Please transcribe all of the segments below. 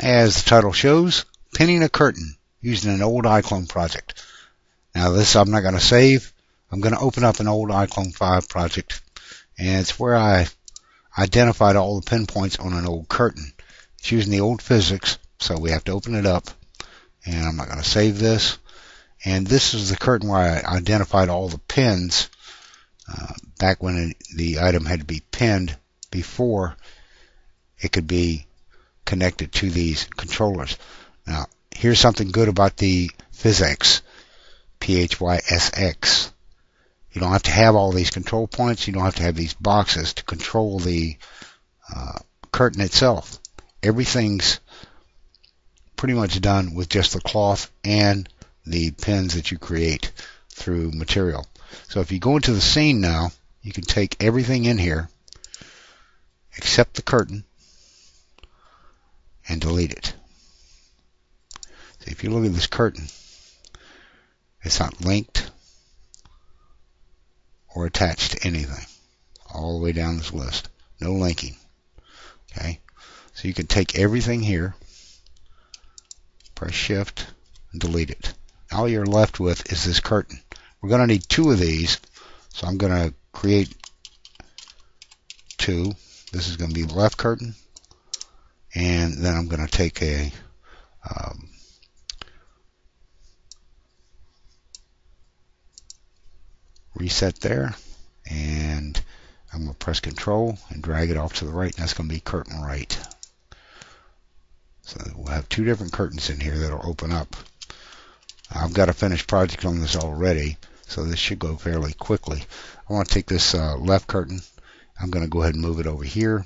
as the title shows, pinning a curtain using an old iClone project. Now this I'm not going to save. I'm going to open up an old iClone5 project, and it's where I identified all the pinpoints on an old curtain. It's using the old PhysX, so we have to open it up, and I'm not going to save this. And this is the curtain where I identified all the pins back when the item had to be pinned before it could be connected to these controllers. Now, here's something good about the PhysX, PhysX. You don't have to have all these control points. You don't have to have these boxes to control the curtain itself. Everything's pretty much done with just the cloth and the pins that you create through material. So if you go into the scene now, you can take everything in here except the curtain and delete it. So if you look at this curtain, it's not linked or attached to anything all the way down this list. No linking. Okay, so you can take everything here, press shift, and delete it. All you're left with is this curtain. We're going to need two of these, so I'm going to create two. This is going to be the left curtain, and then I'm going to take a reset there, and I'm going to press Control and drag it off to the right, and that's going to be curtain right. So we'll have two different curtains in here that'll open up. I've got a finished project on this already, so this should go fairly quickly. I want to take this left curtain. I'm going to go ahead and move it over here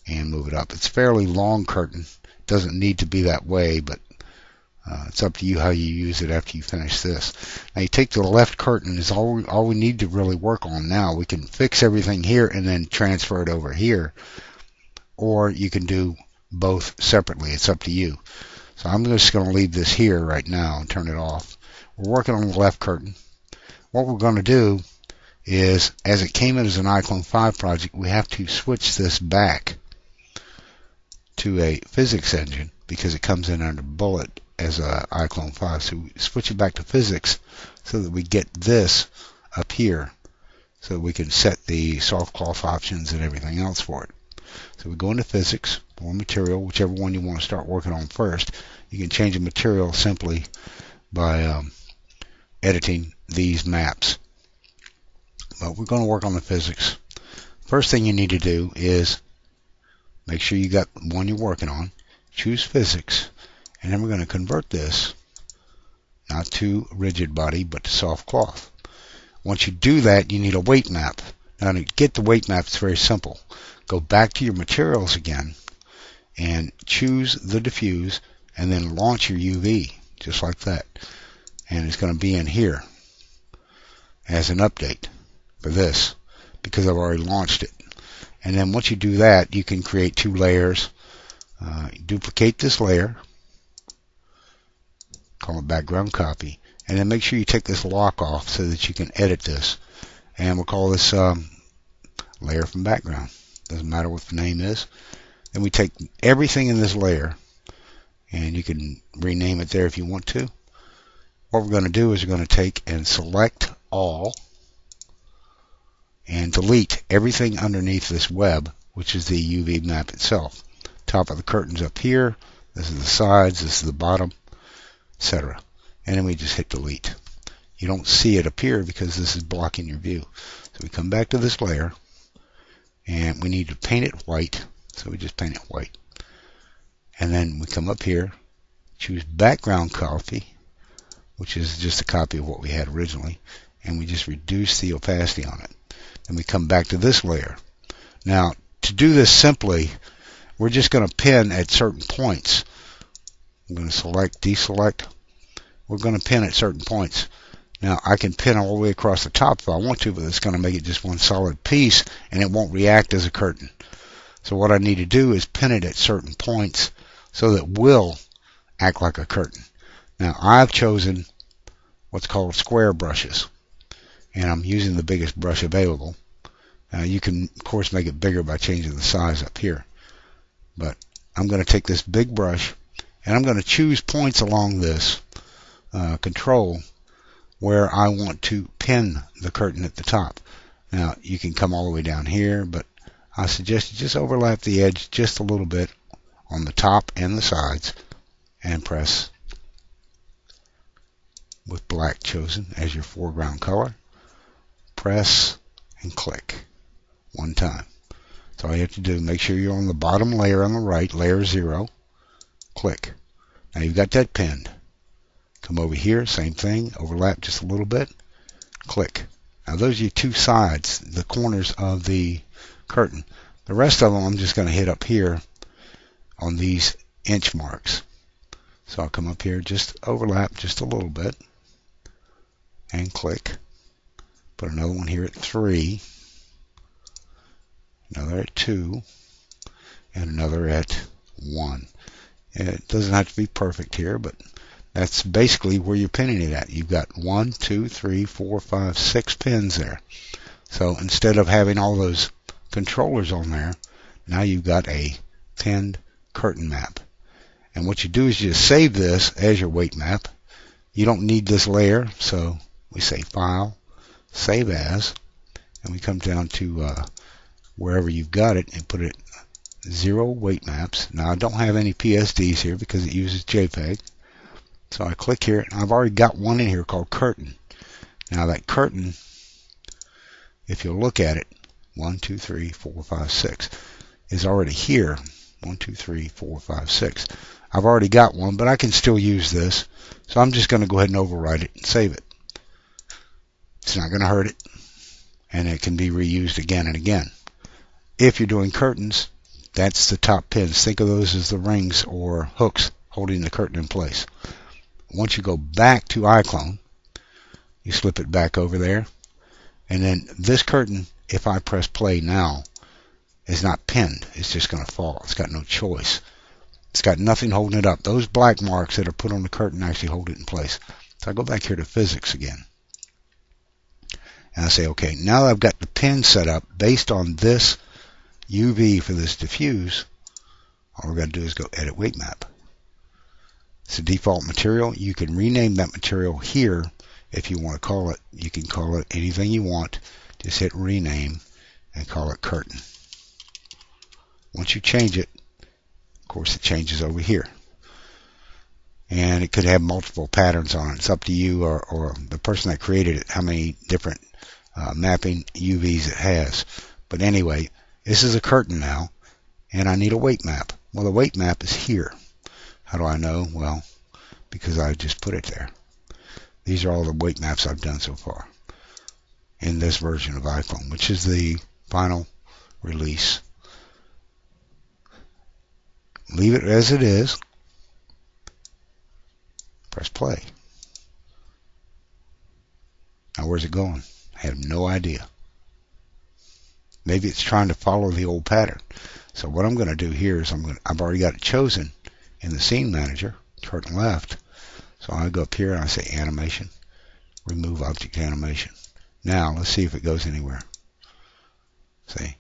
and move it up. It's a fairly long curtain. It doesn't need to be that way, but it's up to you how you use it after you finish this. Now you take the left curtain is all we need to really work on now. We can fix everything here and then transfer it over here, or you can do both separately. It's up to you. So I'm just going to leave this here right now and turn it off. We're working on the left curtain. What we're going to do is, as it came in as an iClone5 project, we have to switch this back to a PhysX engine because it comes in under bullet as a iClone5. So we switch it back to PhysX so that we get this up here, so we can set the soft cloth options and everything else for it. So we go into PhysX or material, whichever one you want to start working on first. You can change the material simply by editing these maps. But we're going to work on the PhysX. First thing you need to do is make sure you got the one you're working on. Choose PhysX, and then we're going to convert this not to rigid body but to soft cloth. Once you do that, you need a weight map. Now to get the weight map, it's very simple. Go back to your materials again and choose the diffuse and then launch your UV just like that, and it's going to be in here as an update for this because I've already launched it. And then once you do that, you can create two layers. Duplicate this layer, call it background copy, and then make sure you take this lock off so that you can edit this, and we'll call this layer from background. Doesn't matter what the name is. Then we take everything in this layer, and you can rename it there if you want to. What we're going to do is we're going to take and select all and delete everything underneath this web, which is the UV map itself. Top of the curtain's up here, this is the sides, this is the bottom, etc. And then we just hit delete. You don't see it appear because this is blocking your view. So we come back to this layer, and we need to paint it white, so we just paint it white. And then we come up here, choose background copy, which is just a copy of what we had originally, and we just reduce the opacity on it. Then we come back to this layer. Now, to do this simply, we're just going to pin at certain points. I'm going to select, deselect. We're going to pin at certain points. Now, I can pin all the way across the top if I want to, but it's going to make it just one solid piece, and it won't react as a curtain. So what I need to do is pin it at certain points so that it will act like a curtain. Now, I've chosen what's called square brushes, and I'm using the biggest brush available. You can, of course, make it bigger by changing the size up here. But I'm going to take this big brush, And I'm going to choose points along this control where I want to pin the curtain at the top. Now, you can come all the way down here, but I suggest you just overlap the edge just a little bit on the top and the sides and press with black chosen as your foreground color. Press and click one time. That's all you have to do. Make sure you're on the bottom layer on the right, layer 0. Click. Now you've got that pinned. Come over here, same thing, overlap just a little bit, click. Now those are your two sides, the corners of the curtain. The rest of them I'm just going to hit up here on these inch marks. So I'll come up here, just overlap just a little bit, and click. Put another one here at 3, another at 2, and another at 1. And it doesn't have to be perfect here, but that's basically where you're pinning it at. You've got 1, 2, 3, 4, 5, 6 pins there. So instead of having all those controllers on there, now you've got a pinned curtain map. And what you do is you just save this as your weight map. You don't need this layer, so we say File, Save As, and we come down to wherever you've got it and put it 0 weight maps. Now I don't have any PSDs here because it uses JPEG. So I click here, and I've already got one in here called curtain. Now that curtain, if you'll look at it, 1, 2, 3, 4, 5, 6, is already here. 1, 2, 3, 4, 5, 6. I've already got one, but I can still use this. So I'm just going to go ahead and overwrite it and save it. It's not going to hurt it, and it can be reused again and again. If you're doing curtains, that's the top pins. Think of those as the rings or hooks holding the curtain in place. Once you go back to iClone, you slip it back over there, and then this curtain, if I press play now, is not pinned. It's just going to fall. It's got no choice. It's got nothing holding it up. Those black marks that are put on the curtain actually hold it in place. So I go back here to PhysX again, and I say, okay, now that I've got the pin set up based on this UV for this diffuse, all we're going to do is go Edit Weight Map. It's a default material. You can rename that material here if you want to call it. You can call it anything you want. Just hit rename and call it curtain. Once you change it, of course it changes over here. And it could have multiple patterns on it. It's up to you or the person that created it how many different mapping UVs it has. But anyway, this is a curtain now, and I need a weight map. Well, the weight map is here. How do I know? Well, because I just put it there. These are all the weight maps I've done so far in this version of iClone, which is the final release. Leave it as it is. Press play. Now where's it going? I have no idea. Maybe it's trying to follow the old pattern. So what I'm going to do here is I've already got it chosen in the scene manager, curtain left. So I go up here and I say animation, remove object animation. Now let's see if it goes anywhere. See,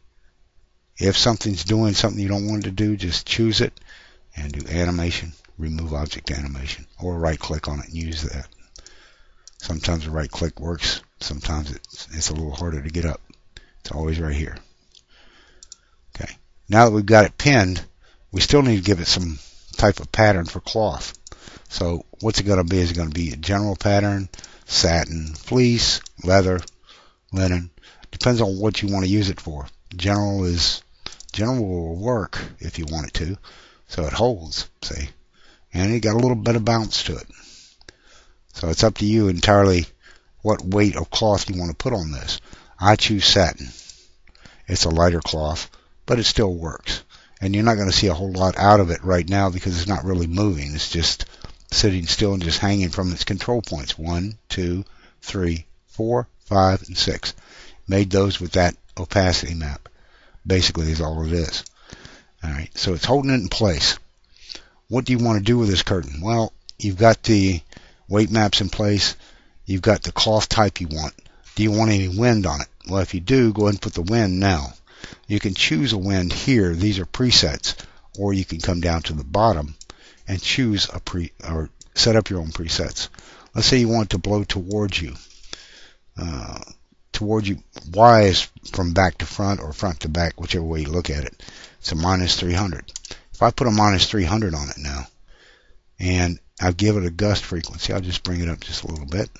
if something's doing something you don't want it to do, just choose it and do animation, remove object animation, or right click on it and use that. Sometimes the right click works, sometimes it's a little harder to get up. It's always right here. Okay, now that we've got it pinned, we still need to give it some type of pattern for cloth. So what's it going to be? Is it going to be a general pattern, satin, fleece, leather, linen? Depends on what you want to use it for. General will work if you want it to, so it holds, see, and it got a little bit of bounce to it. So it's up to you entirely what weight of cloth you want to put on this. I choose satin. It's a lighter cloth, but it still works. And you're not going to see a whole lot out of it right now because it's not really moving. It's just sitting still and just hanging from its control points. 1, 2, 3, 4, 5, and 6. Made those with that opacity map. Basically is all it is. Alright, so it's holding it in place. What do you want to do with this curtain? Well, you've got the weight maps in place. You've got the cloth type you want. Do you want any wind on it? Well, if you do, go ahead and put the wind now. You can choose a wind here. These are presets. Or you can come down to the bottom and choose or set up your own presets. Let's say you want it to blow towards you. Y is from back to front or front to back, whichever way you look at it. It's a minus 300. If I put a minus 300 on it now, and I give it a gust frequency, I'll just bring it up just a little bit,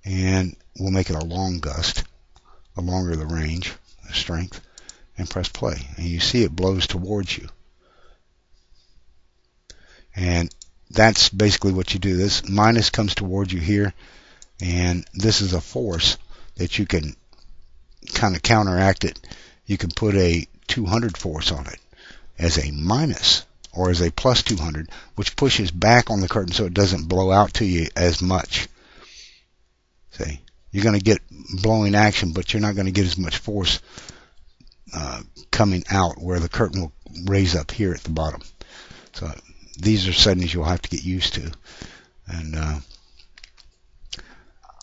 and we'll make it a long gust, the longer the range, the strength, and press play. And you see it blows towards you. And that's basically what you do. This minus comes towards you here, and this is a force that you can kind of counteract it. You can put a 200 force on it as a minus or as a plus 200, which pushes back on the curtain so it doesn't blow out to you as much. See, you're going to get blowing action, but you're not going to get as much force coming out, where the curtain will raise up here at the bottom. So these are settings you'll have to get used to. And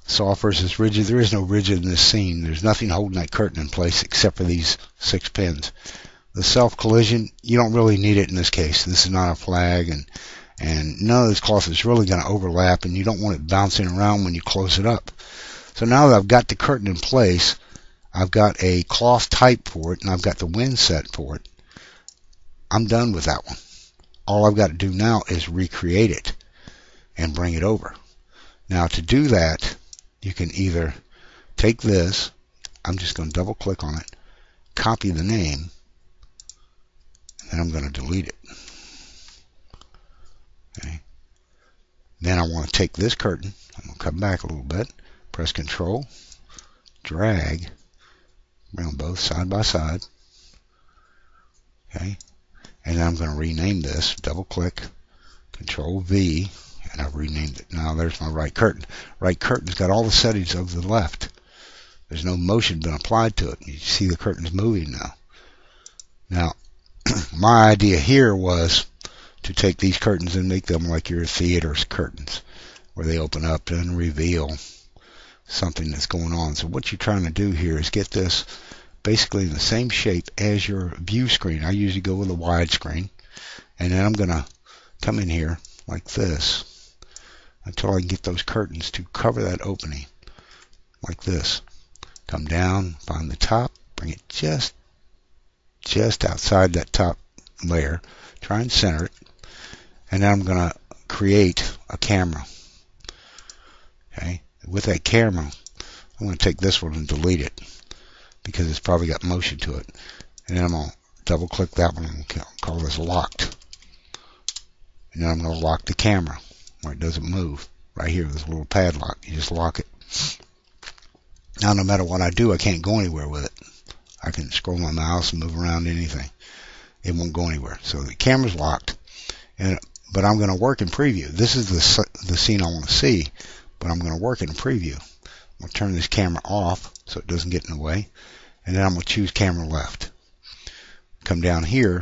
soft versus rigid. There is no rigid in this scene. There's nothing holding that curtain in place except for these 6 pins. The self-collision, you don't really need it in this case. This is not a flag, and none of this cloth is really going to overlap, and you don't want it bouncing around when you close it up. So now that I've got the curtain in place, I've got a cloth type for it, and I've got the wind set for it. I'm done with that one. All I've got to do now is recreate it and bring it over. Now to do that, you can either take this, I'm just going to double click on it, copy the name, and I'm going to delete it. Okay. Then I want to take this curtain, I'm going to come back a little bit, press Control, drag, bring them both side by side. Okay. And then I'm going to rename this, double click, Control V, and I've renamed it. Now there's my right curtain. Right curtain's got all the settings of the left. There's no motion been applied to it. You see the curtain's moving now. Now, my idea here was to take these curtains and make them like your theater's curtains, where they open up and reveal something that's going on. So what you're trying to do here is get this basically in the same shape as your view screen. I usually go with a wide screen, and then I'm going to come in here like this until I can get those curtains to cover that opening like this. Come down, find the top, bring it just outside that top layer, try and center it, and then I'm going to create a camera. Okay, with that camera, I'm going to take this one and delete it because it's probably got motion to it, and then I'm going to double click that one and call this locked, and then I'm going to lock the camera where it doesn't move. Right here, this little padlock, you just lock it. Now no matter what I do, I can't go anywhere with it. I can scroll my mouse and move around anything. It won't go anywhere. So the camera's locked, but I'm going to work in preview. This is the scene I want to see, but I'm going to work in preview. I'm going to turn this camera off so it doesn't get in the way, and then I'm going to choose camera left. Come down here,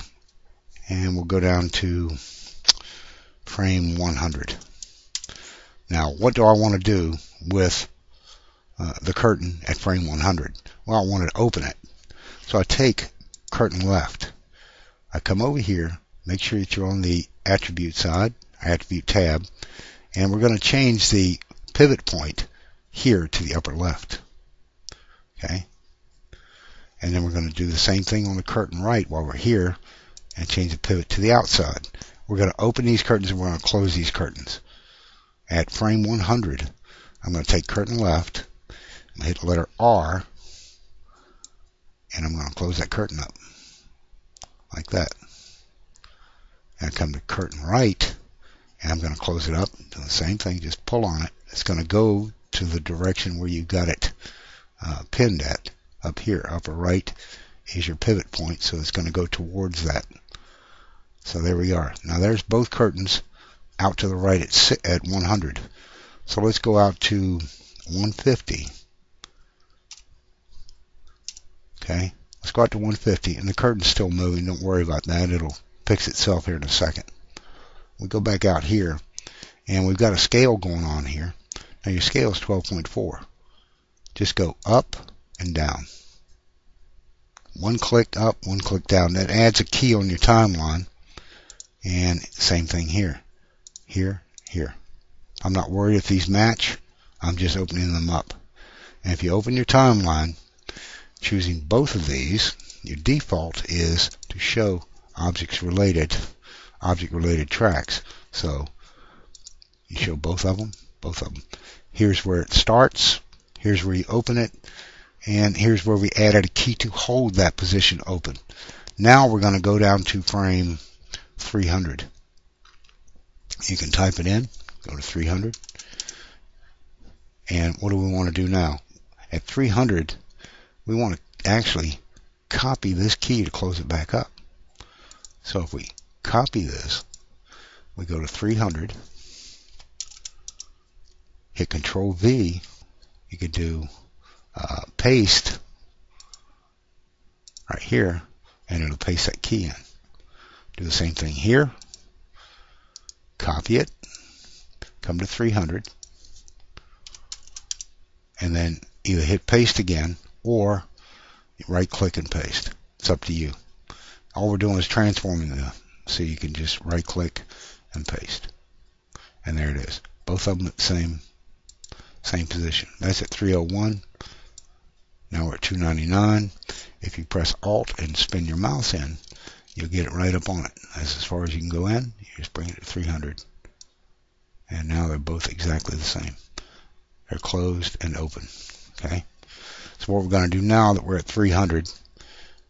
and we'll go down to frame 100. Now, what do I want to do with the curtain at frame 100? Well, I want to open it. So I take curtain left. I come over here, make sure that you're on the attribute side, attribute tab, and we're going to change the pivot point here to the upper left. Okay? And then we're going to do the same thing on the curtain right while we're here and change the pivot to the outside. We're going to open these curtains and we're going to close these curtains. At frame 100, I'm going to take curtain left, I'm going to hit the letter R, and I'm going to close that curtain up like that. And I come to curtain right, and I'm going to close it up. Do the same thing, just pull on it. It's going to go to the direction where you got it pinned at. Up here, upper right is your pivot point, so it's going to go towards that. So there we are. Now there's both curtains out to the right at 100. So let's go out to 150. Okay, let's go out to 150, and the curtain's still moving. Don't worry about that. It'll fix itself here in a second. We go back out here, and we've got a scale going on here. Now your scale is 12.4. Just go up and down. One click up, one click down. That adds a key on your timeline. And same thing here. Here, here. I'm not worried if these match. I'm just opening them up. And if you open your timeline, choosing both of these, your default is to show object-related tracks. So you show both of them. Here's where it starts. Here's where you open it. And here's where we added a key to hold that position open. Now we're going to go down to frame 300. You can type it in, go to 300. And what do we want to do now? At 300, we want to actually copy this key to close it back up. So if we copy this, we go to 300, hit Control V, you could do paste right here, and it'll paste that key in. Do the same thing here, copy it, come to 300, and then either hit paste again or right click and paste. It's up to you. All we're doing is transforming them, so you can just right click and paste. And there it is. Both of them at the same position. That's at 301. Now we're at 299. If you press Alt and spin your mouse in, you'll get it right up on it. That's as far as you can go in. You just bring it to 300. And now they're both exactly the same. They're closed and open. Okay. So what we're going to do now that we're at 300,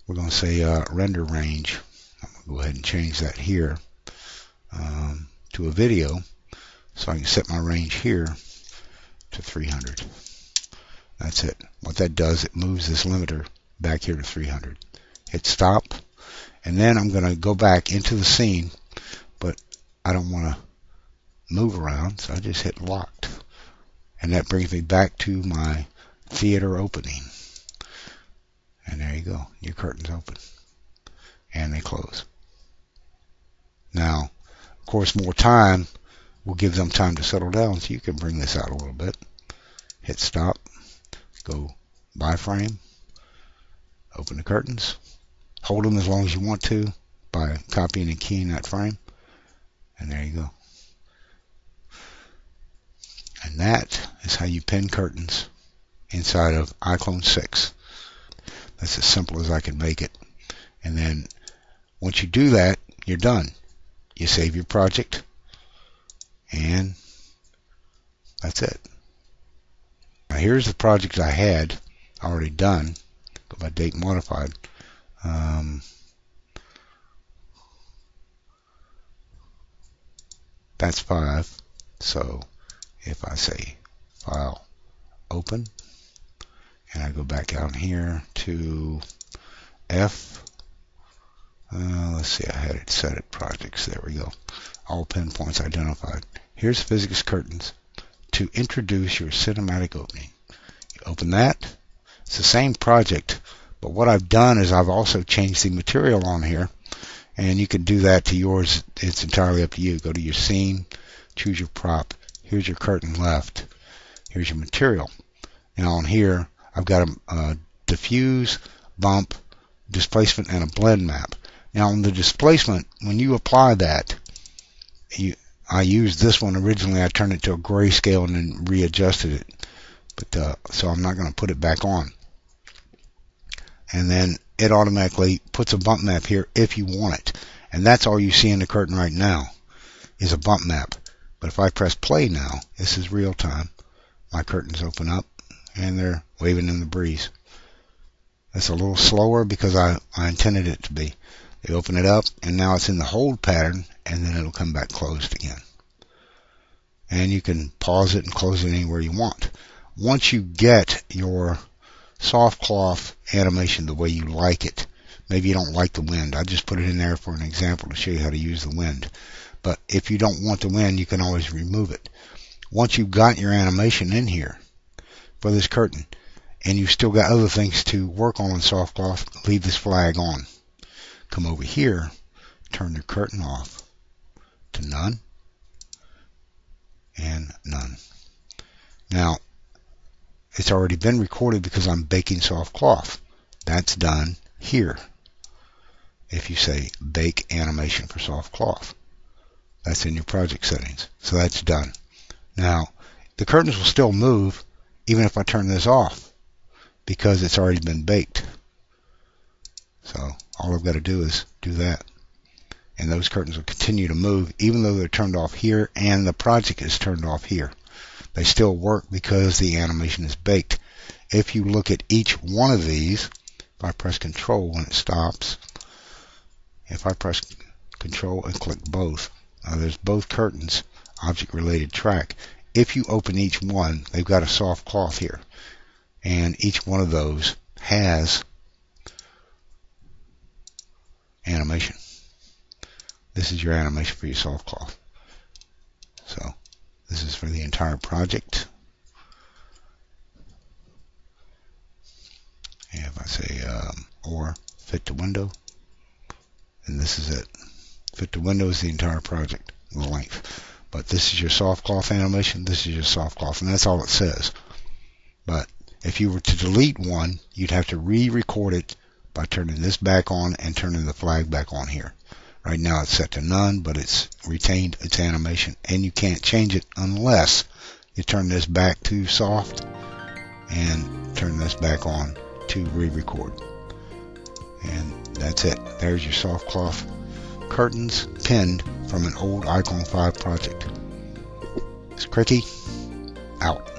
we're going to say render range. I'm going to go ahead and change that here to a video, so I can set my range here to 300. That's it. What that does, it moves this limiter back here to 300. Hit stop, and then I'm going to go back into the scene, but I don't want to move around, so I just hit locked. And that brings me back to my theater opening. And there you go. Your curtains open. And they close. Now, of course, more time will give them time to settle down, so you can bring this out a little bit. Hit stop. Go by frame. Open the curtains. Hold them as long as you want to by copying and keying that frame. And there you go. And that is how you pin curtains inside of iClone6. That's as simple as I can make it. And then once you do that, you're done. You save your project, and that's it. Now here's the project I had already done. Go by date modified. That's 5. So if I say File, Open, and I go back out here to F, let's see, I had it set at projects. There we go. All pinpoints identified. Here's PhysX curtains to introduce your cinematic opening. You open that. It's the same project, but what I've done is I've also changed the material on here, and you can do that to yours. It's entirely up to you. Go to your scene, choose your prop. Here's your curtain left. Here's your material. Now on here, I've got a diffuse, bump, displacement, and a blend map. Now on the displacement, when you apply that, I used this one originally. I turned it to a grayscale and then readjusted it. But so I'm not going to put it back on. And then it automatically puts a bump map here if you want it. And that's all you see in the curtain right now is a bump map. But if I press play now, this is real time. My curtains open up and they're waving in the breeze. That's a little slower because I intended it to be. They open it up and now it's in the hold pattern, and then it'll come back closed again. And you can pause it and close it anywhere you want. Once you get your soft cloth animation the way you like it, maybe you don't like the wind. I just put it in there for an example to show you how to use the wind. But if you don't want the wind, you can always remove it. Once you've got your animation in here for this curtain, and you've still got other things to work on soft cloth, leave this flag on. Come over here, turn the curtain off to none and none. Now, it's already been recorded because I'm baking soft cloth. That's done here. If you say bake animation for soft cloth, That's in your project settings. So that's done. Now, the curtains will still move even if I turn this off because it's already been baked. So all I've got to do is do that. And those curtains will continue to move even though they're turned off here and the project is turned off here. They still work because the animation is baked. If you look at each one of these, if I press Control when it stops, if I press Control and click both, there's both curtains, object related track. If you open each one, they've got a soft cloth here. And each one of those has animation. This is your animation for your soft cloth. So this is for the entire project. And if I say or fit to window, and this is it. Fit to window is the entire project, the length. But this is your soft cloth animation, this is your soft cloth, and that's all it says. But if you were to delete one, you'd have to re-record it by turning this back on and turning the flag back on here. Right now it's set to none, but it's retained its animation, and you can't change it unless you turn this back to soft and turn this back on to re-record. And that's it. There's your soft cloth curtains pinned from an old iClone 5 project. It's Cricky, out.